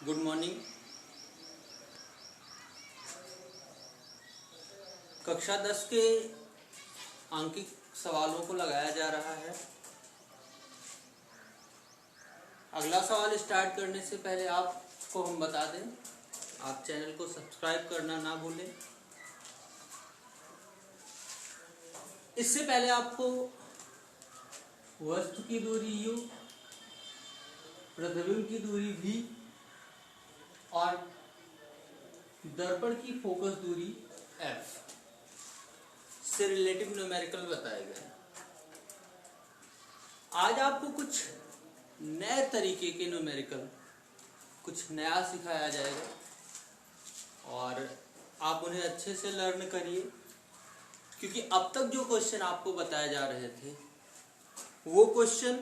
Good morning. कक्षा 10 के आंकिक सवालों को लगाया जा रहा है। अगला सवाल स्टार्ट करने से पहले आपको हम बता दें, आप चैनल को सब्सक्राइब करना ना भूलें। इससे पहले आपको वस्तु की दूरी u, प्रतिबिंब की दूरी v और दर्पण की फोकस दूरी f से रिलेटिव न्यूमेरिकल बताए गए। आज आपको कुछ नए तरीके के न्यूमेरिकल, कुछ नया सिखाया जाएगा और आप उन्हें अच्छे से लर्न करिए, क्योंकि अब तक जो क्वेश्चन आपको बताए जा रहे थे वो क्वेश्चन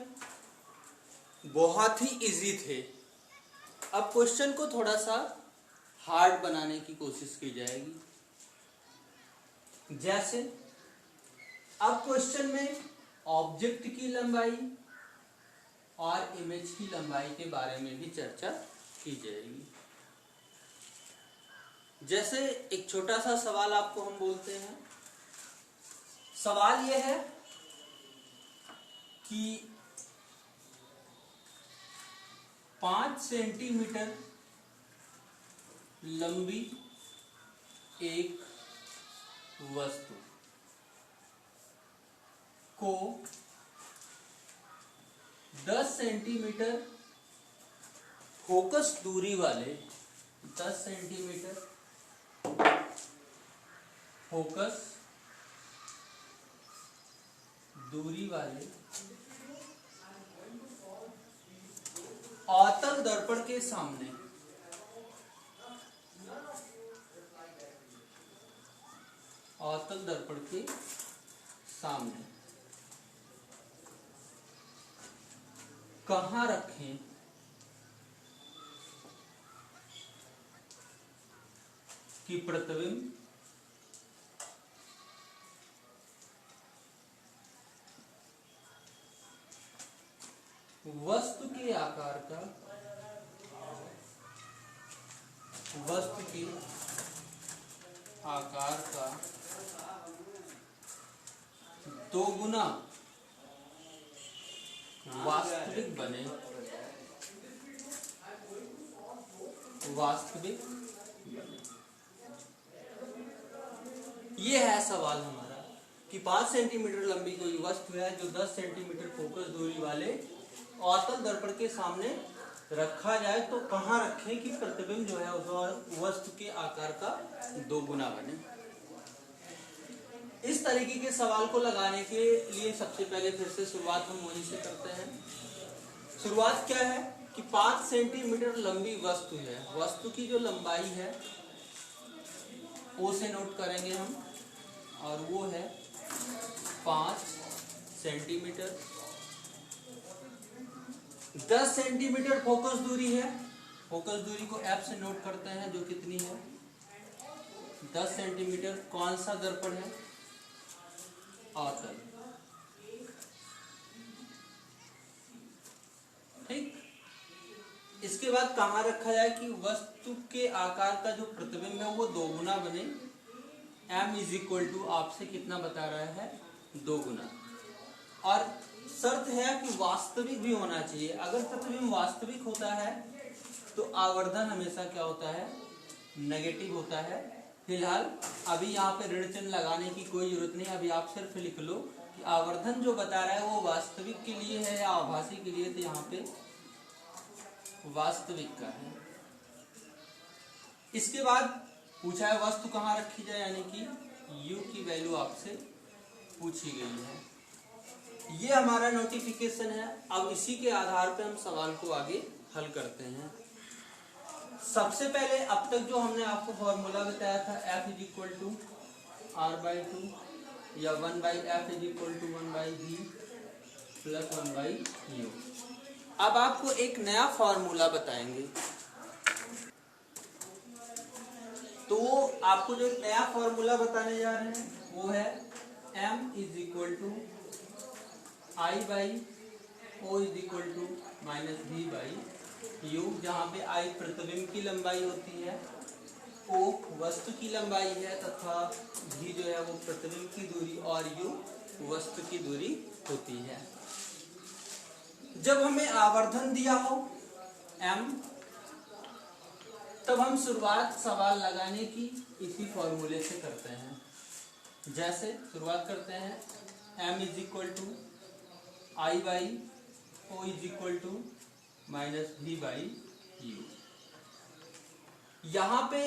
बहुत ही इजी थे। अब क्वेश्चन को थोड़ा सा हार्ड बनाने की कोशिश की जाएगी। जैसे अब क्वेश्चन में ऑब्जेक्ट की लंबाई और इमेज की लंबाई के बारे में भी चर्चा की जाएगी। जैसे एक छोटा सा सवाल आपको हम बोलते हैं। सवाल यह है कि 5 सेंटीमीटर लंबी एक वस्तु को 10 सेंटीमीटर फोकस दूरी वाले 10 सेंटीमीटर फोकस दूरी वाले अवतल दर्पण के सामने अवतल दर्पण के सामने कहाँ रखें कि प्रतिबिंब वस्तु के आकार का दो गुना वास्तविक बने। ये है सवाल हमारा कि 5 सेंटीमीटर लंबी कोई वस्तु है जो 10 सेंटीमीटर फोकस दूरी वाले अवतल दर्पण के सामने रखा जाए, तो कहाँ रखें कि प्रतिबिंब जो है उस वस्तु के आकार का 2 गुना बने। इस तरीके के सवाल को लगाने के लिए सबसे पहले फिर से शुरुआत हम वहीं से करते हैं। शुरुआत क्या है कि 5 सेंटीमीटर लंबी वस्तु है। वस्तु की जो लंबाई है वो से नोट करेंगे हम, और वो है 5 सेंटीमीटर। 10 सेंटीमीटर फोकस दूरी है। फोकस दूरी को F से नोट करते हैं, जो कितनी है 10 सेंटीमीटर। कौन सा दर्पण है? अवतल। ठीक। इसके बाद कहाँ रखा जाए कि वस्तु के आकार का जो प्रतिबिंब है वो 2 गुना बने। M इज इक्वल टू आपसे कितना बता रहा है? 2 गुना। और शर्त है कि वास्तविक भी होना चाहिए। अगर प्रतिबिंब वास्तविक होता है तो आवर्धन हमेशा क्या होता है? नेगेटिव होता है। फिलहाल अभी यहाँ पे ऋण चिन्ह लगाने की कोई जरूरत नहीं। अभी आप सिर्फ लिख लो कि आवर्धन जो बता रहा है वो वास्तविक के लिए है या आभासी के लिए, तो यहाँ पे वास्तविक का है। इसके बाद पूछा है वस्तु कहाँ रखी जाए, यानी कि u की वैल्यू आपसे पूछी गई है। ये हमारा नोटिफिकेशन है। अब इसी के आधार पे हम सवाल को आगे हल करते हैं। सबसे पहले अब तक जो हमने आपको फॉर्मूला बताया था, F is equal to R/2 या 1/F is equal to 1/V plus 1/U। अब आपको एक नया फॉर्मूला बताएंगे, तो आपको जो नया फॉर्मूला बताने जा रहे हैं वो है M is equal to I/O is equal to -V/U। u, जहाँ पे I प्रतिबिंब की लंबाई होती है, o वस्तु की लंबाई है तथा v जो है वो प्रतिबिंब की दूरी और u वस्तु की दूरी होती है। जब हमें आवर्धन दिया हो m, तब हम शुरुआत सवाल लगाने की इसी फॉर्मूले से करते हैं। जैसे शुरुआत करते हैं m is equal to I by O is equal to minus v by U. यहाँ पे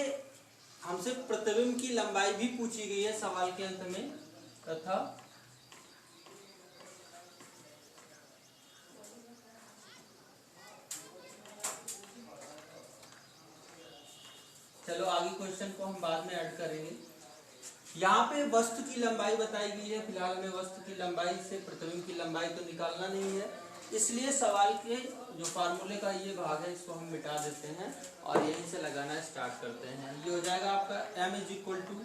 हमसे प्रतिबिंब की लंबाई भी पूछी गई है सवाल के अंत में, तथा चलो आगे क्वेश्चन को हम बाद में ऐड करेंगे। यहाँ पे वस्तु की लंबाई बताई गई है, फिलहाल हमें वस्तु की लंबाई से प्रतिबिंब की लंबाई तो निकालना नहीं है, इसलिए सवाल के जो फार्मूले का ये भाग है इसको हम मिटा देते हैं और यहीं से लगाना स्टार्ट करते हैं। ये हो जाएगा आपका m इज इक्वल टू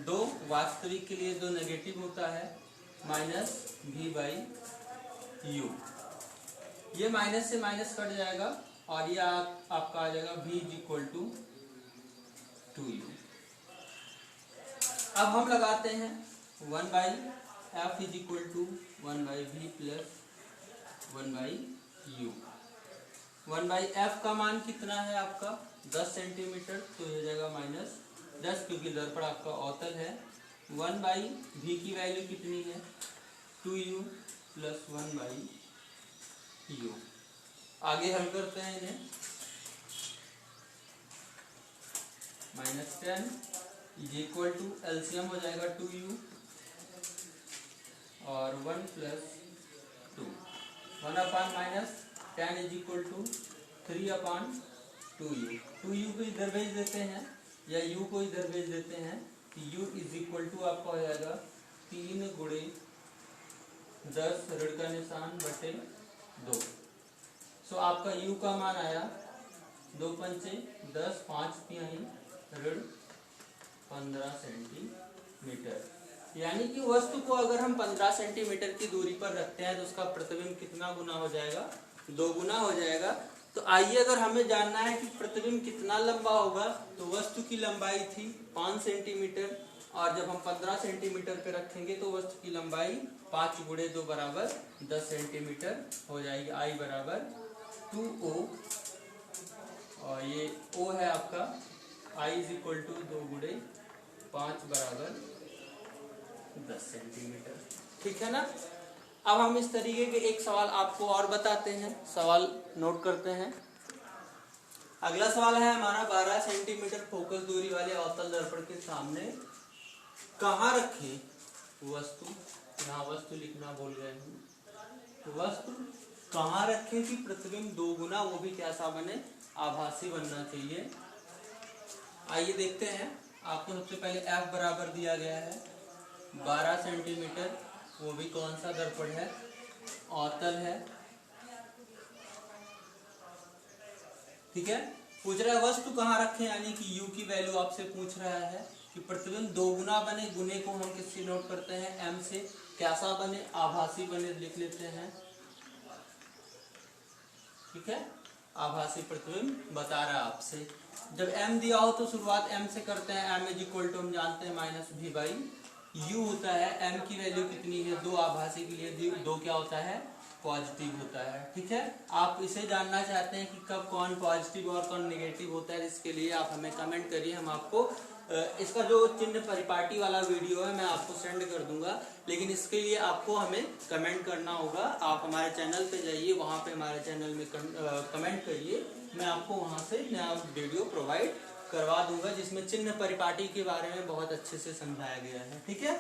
2, वास्तविक के लिए 2 नेगेटिव होता है, माइनस v बाई यू। ये माइनस से माइनस कट जाएगा और ये आपका आ जाएगा v is equal to 2u। अब हम लगाते हैं 1 by F is equal to 1 by V plus 1 by U. 1 by F का मान कितना है आपका 10 सेंटीमीटर, तो ये हो जाएगा माइनस 10 क्योंकि दर्पण आपका अवतल है। 1 बाई वी की वैल्यू कितनी है 2u प्लस 1 बाई यू। आगे हल करते हैं इन्हें, minus 10 is equal to LCM हो जाएगा 2u और 1 plus 2, 1 upon minus 10 is equal to 3 upon 2u। 2u को इधर भेज देते हैं या u को इधर भेज देते हैं, u इज इक्वल टू आपका हो जाएगा 3 गुणे 10 ऋण का निशान बटे 2। सो आपका u का मान आया 2 पंचे 10, 5 तिहाई ऋण 15 सेंटीमीटर। यानी कि वस्तु को अगर हम 15 सेंटीमीटर की दूरी पर रखते हैं तो उसका प्रतिबिंब कितना गुना हो जाएगा 2 गुना हो जाएगा। तो आइए अगर हमें जानना है कि प्रतिबिंब कितना लंबा होगा, तो वस्तु की लंबाई थी 5 सेंटीमीटर और जब हम 15 सेंटीमीटर पे रखेंगे तो वस्तु की लंबाई 5 गुणे 2 बराबर 10 सेंटीमीटर हो जाएगी। आई बराबर 2o और ये o है आपका, i इज इक्वल टू 2 गुणे 5 बराबर 10 सेंटीमीटर। ठीक है ना। अब हम इस तरीके के एक सवाल आपको और बताते हैं, सवाल नोट करते हैं। अगला सवाल है हमारा 12 सेंटीमीटर फोकस दूरी वाले अवतल दर्पण के सामने कहाँ रखे वस्तु, यहाँ वस्तु लिखना भूल गए हूँ, वस्तु कहाँ रखे कि प्रतिबिंब 2 गुना वो भी कैसा बने, आभासी बनना चाहिए। आइए देखते हैं। आपको सबसे पहले f बराबर दिया गया है 12 सेंटीमीटर, वो भी कौन सा दर्पण है, अवतल है। ठीक है, पूछ रहा है वस्तु कहाँ रखें, यानी कि u की वैल्यू आपसे पूछ रहा है कि प्रतिबिंब 2 गुना बने, गुने को हम किससे नोट करते हैं m से, कैसा बने, आभासी बने लिख लेते हैं। ठीक है, आभासी प्रतिबिंब बता रहा है आपसे। जब m दिया हो तो शुरुआत m से करते हैं, m इज इक्वल टू हम जानते हैं माइनस v बाई यू होता है। m की वैल्यू कितनी है 2, आभासी के लिए 2 क्या होता है पॉजिटिव होता है। ठीक है, आप इसे जानना चाहते हैं कि कब कौन पॉजिटिव और कौन नेगेटिव होता है, इसके लिए आप हमें कमेंट करिए, हम आपको इसका जो चिन्ह परिपाटी वाला वीडियो है मैं आपको सेंड कर दूंगा, लेकिन इसके लिए आपको हमें कमेंट करना होगा। आप हमारे चैनल पे जाइए, वहाँ पे हमारे चैनल में कमेंट करिए, मैं आपको वहाँ से नया वीडियो प्रोवाइड करवा दूंगा जिसमें चिन्ह परिपाटी के बारे में बहुत अच्छे से समझाया गया है। ठीक है,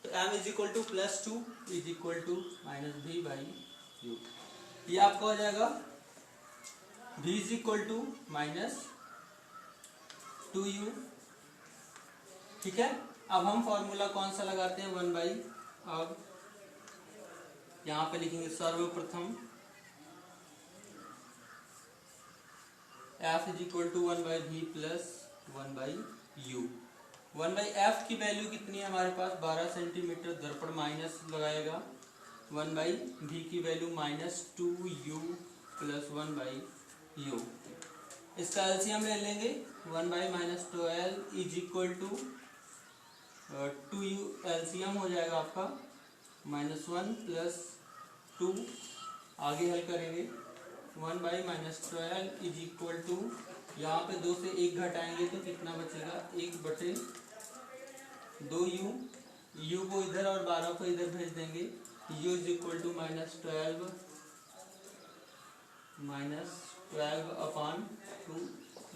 तो m is equal to plus 2 is equal to minus v by U. ये आपका हो जाएगा v is equal to minus 2u। ठीक है, अब हम फॉर्मूला कौन सा लगाते हैं 1 बाई, अब यहाँ पे लिखेंगे सर्वप्रथम f is equal to 1 by V plus 1 by U. 1 by F की वैल्यू कितनी है हमारे पास 12 सेंटीमीटर, दर्पण माइनस लगाएगा, 1 बाई वी की value minus 2u plus 1 by U. इसका एलसीएम ले लेंगे 1 by minus 12 is equal to 2u। LCM हो जाएगा आपका -1 प्लस 2। आगे हल करेंगे 1 by minus 12 is equal to, यहाँ पे 2 से 1 घटाएंगे तो कितना बचेगा 1/2u। u को इधर और 12 को इधर भेज देंगे। u is equal to -12 upon 2,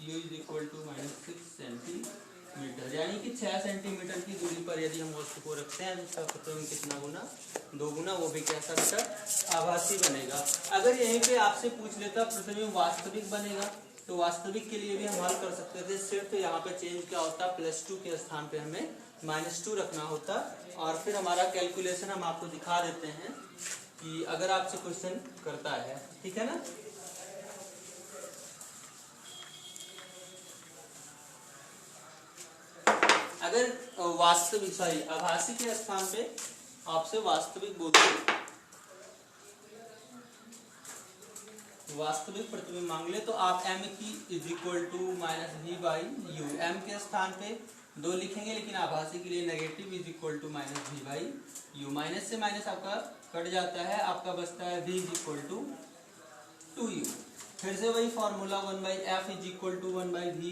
u is equal to -6 centimetre, यानी कि 6 सेंटीमीटर की दूरी पर यदि हम वस्तु को रखते हैं तो उसका प्रतिबिंब कितना गुना 2 गुना, वो भी कैसा बेटा आभासी बनेगा। अगर यहीं पे आपसे पूछ लेता प्रतिबिंब वास्तविक बनेगा तो वास्तविक के लिए भी हम हल कर सकते थे, सिर्फ यहाँ पे चेंज क्या होता +2 के स्थान पे हमें -2 रखना होता। और फिर हमारा कैलकुलेशन हम आपको दिखा देते हैं कि अगर आपसे क्वेश्चन करता है, ठीक है ना। अगर वास्तविक आभासी के स्थान पे आपसे वास्तविक बोलते वास्तविक प्रतिबिंब मांग ले तो आप m की is equal to -v by U, m के स्थान पे 2 लिखेंगे लेकिन आभासी के लिए negative is equal to -v by U. Minus से माइनस आपका कट जाता है, आपका बचता है v is equal to 2u। फिर से वही formula 1 by F is equal to 1 by V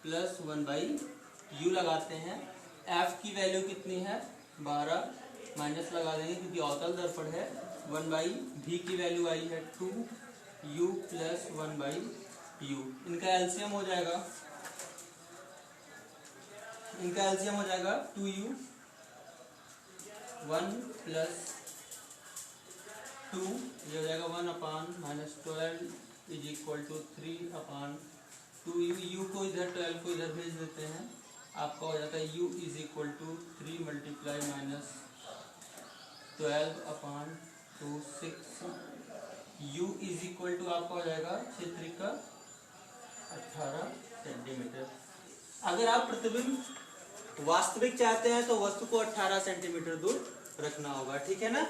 plus 1 by U लगाते हैं। f की वैल्यू कितनी है 12, माइनस लगा देंगे क्योंकि अवतल दर्पण है। 1 बाई v की वैल्यू आई है 2u प्लस 1 बाई यू। इनका एलसीएम हो जाएगा 2u 1 प्लस 2, ये हो जाएगा 1 upon -12 is equal to 3 upon 2u। u को इधर 12 को इधर भेज देते हैं, आपका हो जाता है u is equal to 3 multiply -12 upon 2 6। u is equal to आपका हो जाएगा क्षेत्र का 18 सेंटीमीटर। अगर आप प्रतिबिंब वास्तविक चाहते हैं तो वस्तु को 18 सेंटीमीटर दूर रखना होगा, ठीक है ना।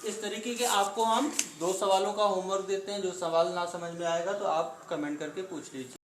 इस तरीके के आपको हम 2 सवालों का होमवर्क देते हैं, जो सवाल ना समझ में आएगा तो आप कमेंट करके पूछ लीजिए।